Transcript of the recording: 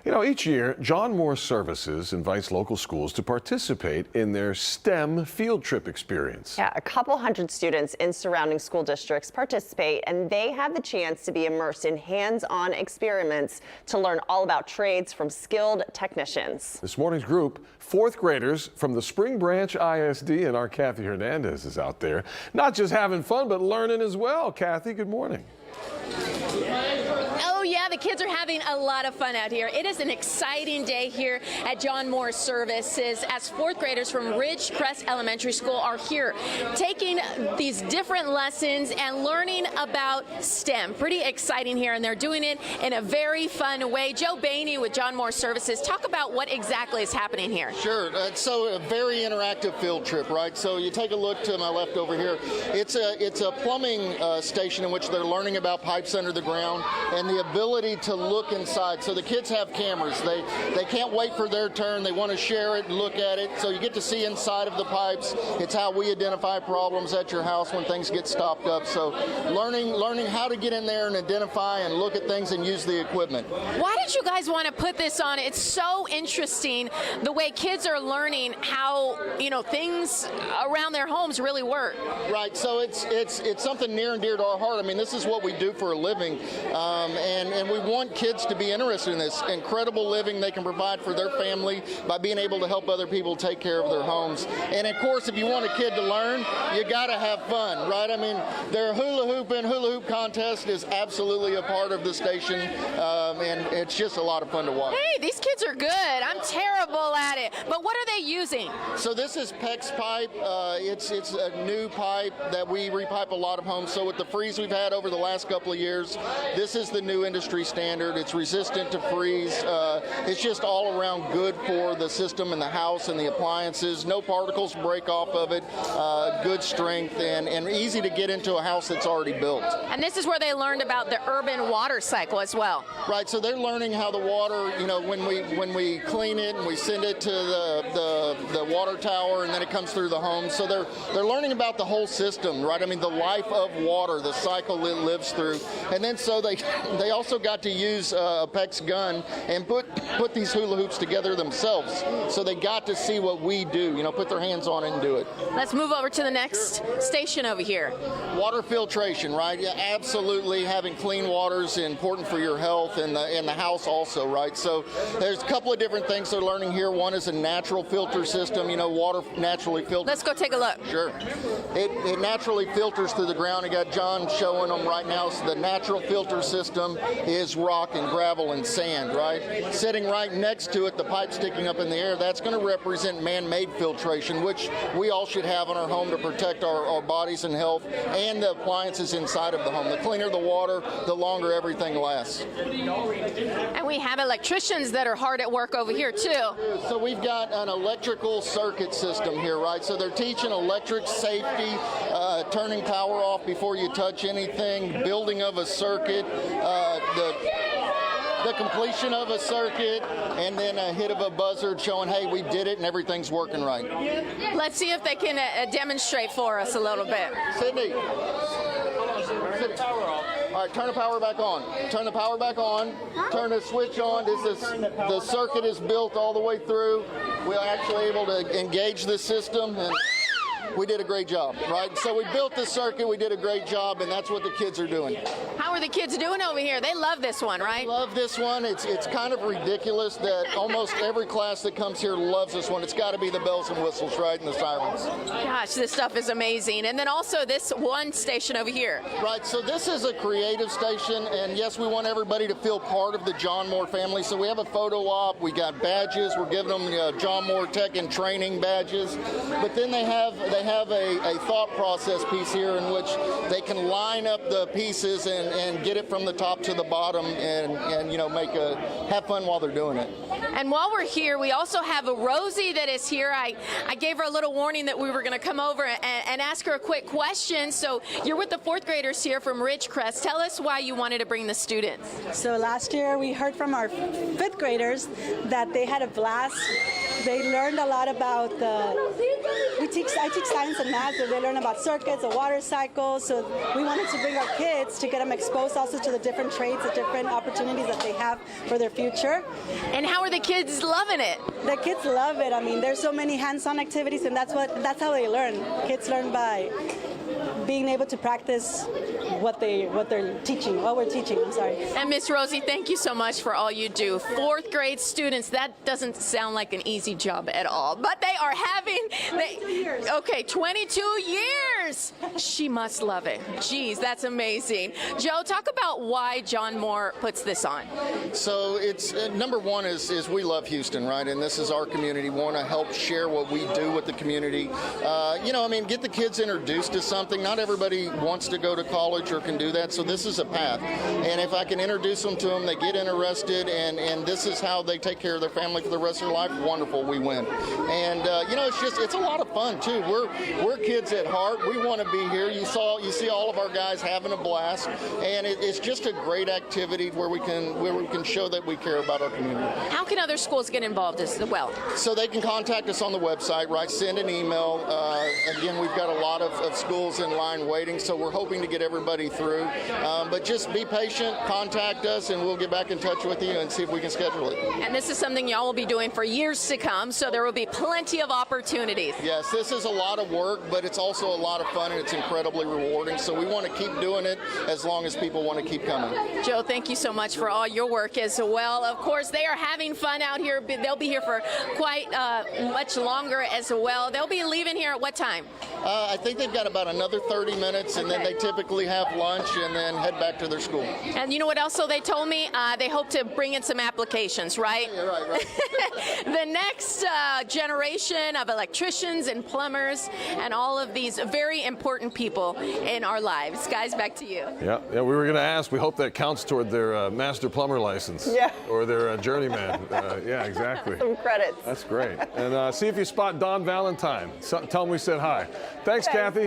You know, each year, John Moore Services invites local schools to participate in their STEM field trip experience. Yeah, a couple hundred students in surrounding school districts participate, and they have the chance to be immersed in hands-on experiments to learn all about trades from skilled technicians. This morning's group, fourth graders from the Spring Branch ISD, and our Kathy Hernandez is out there. Not just having fun, but learning as well. Kathy, good morning. Oh yeah, the kids are having a lot of fun out here. It is an exciting day here at John Moore Services as fourth graders from Ridgecrest Elementary School are here taking these different lessons and learning about STEM. Pretty exciting here, and they're doing it in a very fun way. Joe Bainey with John Moore Services, talk about what exactly is happening here. Sure. So a very interactive field trip, right? So you take a look to my left over here. It's a plumbing station in which they're learning about pipes under the ground and the ability to look inside. So the kids have cameras. They can't wait for their turn. They want to share it and look at it. So you get to see inside of the pipes. It's how we identify problems at your house when things get stopped up. So learning how to get in there and identify and look at things and use the equipment. Why did you guys want to put this on? It's so interesting the way kids are learning how, things around their homes really work. Right. So it's something near and dear to our heart. I mean, this is what we do for a living, and we want kids to be interested in this incredible living they can provide for their family by being able to help other people take care of their homes. And of course, if you want a kid to learn, you got to have fun, right? I mean, their hula hoop contest is absolutely a part of the station, and it's just a lot of fun to watch. Hey, these kids are good. I'm terrible at it. But what are they using? So this is PEX pipe. It's a new pipe that we repipe a lot of homes. So with the freeze we've had over the last couple of years, this is the new industry standard. It's resistant to freeze. It's just all around good for the system and the house and the appliances. No particles break off of it. Good strength and easy to get into a house that's already built. And this is where they learned about the urban water cycle as well. Right. So they're learning how the water, when we clean it and we send it to the water tower and then it comes through the home. So they're learning about the whole system, right? I mean, the life of water, the cycle it lives through. And then so they also got to use a PEX gun and put these hula hoops together themselves. So they got to see what we do, put their hands on it and do it. Let's move over to the next station over here. Water filtration, right? Yeah, absolutely. Having clean water is important for your health and the house also, right? So there's a couple of different things they're learning here. One is a natural filter system, water naturally filters. Let's go take a look. Sure. It naturally filters through the ground. I got John showing them right now. So the natural filter system is rock and gravel and sand, right? Sitting right next to it, the pipe sticking up in the air, that's going to represent man-made filtration, which we all should have in our home to protect our bodies and health and the appliances inside of the home. The cleaner the water, the longer everything lasts. And we have electricians that are hard at work over here too. So we've got an electrical circuit system here, right? So they're teaching electric safety, turning power off before you touch anything, building of a circuit, the completion of a circuit, and then a hit of a buzzard showing, hey, we did it and everything's working right. Let's see if they can demonstrate for us a little bit. Sydney. All right, turn the power back on. Turn the power back on. Turn the switch on. The circuit is built all the way through. We're actually able to engage the system, and we did a great job, right? So we built the circuit, we did a great job, and that's what the kids are doing. How are the kids doing over here? They love this one, right? They love this one. It's kind of ridiculous that almost every class that comes here loves this one. It's got to be the bells and whistles, right, and the sirens. Gosh, this stuff is amazing. And then also this one station over here. Right, so this is a creative station, and yes, we want everybody to feel part of the John Moore family. So we have a photo op, we got badges, we're giving them John Moore Tech and Training badges, but then they have a thought process piece here in which they can line up the pieces and get it from the top to the bottom and have fun while they're doing it. And while we're here, we also have a Rosie that is here. I gave her a little warning that we were going to come over and ask her a quick question. So you're with the fourth graders here from Ridgecrest. Tell us why you wanted to bring the students. So last year we heard from our fifth graders that they had a blast They learned a lot about I teach science and math, but they learn about circuits, the water cycle. So we wanted to bring our kids to get them exposed also to the different trades, the different opportunities that they have for their future. And how are the kids loving it? The kids love it. I mean, there's so many hands-on activities, and that's how they learn. Kids learn by being able to practice what we're teaching. I'm sorry. And Miss Rosie, thank you so much for all you do. Fourth grade students, that doesn't sound like an easy job at all, but they are having, 22 years. She must love it. Geez, that's amazing. Joe, talk about why John Moore puts this on. So it's number one is we love Houston, right? And this is our community. We want to help share what we do with the community. Get the kids introduced to something. Not everybody wants to go to college or can do that, so this is a path. And if I can introduce them to them, they get interested, and this is how they take care of their family for the rest of their life. Wonderful, we win. And it's a lot of fun too. We're kids at heart. We want to be here. You see all of our guys having a blast, and it's just a great activity where we can show that we care about our community. How can other schools get involved as well? So they can contact us on the website, right? Send an email. Again, we've got a lot of schools in line waiting, so we're hoping to get everybody through. But just be patient, contact us, and we'll get back in touch with you and see if we can schedule it. And this is something y'all will be doing for years to come, so there will be plenty of opportunities. Yes, this is a lot of work, but it's also a lot of fun, and it's incredibly rewarding. So we want to keep doing it as long as people want to keep coming. Joe, thank you so much for all your work as well. Of course, they are having fun out here. They'll be here for quite much longer as well. They'll be leaving here at what time? I think they've got about another 30 minutes, and then they typically have lunch and then head back to their school. And you know what else? So they told me they hope to bring in some applications, right? Yeah, right. The next generation of electricians and plumbers and all of these very important people in our lives. Guys, back to you. Yeah, we were going to ask. We hope that counts toward their master plumber license. Yeah. Or their journeyman. Yeah, exactly. Some credits. That's great. And see if you spot Don Valentine. Tell him we said hi. Thanks, Kathy.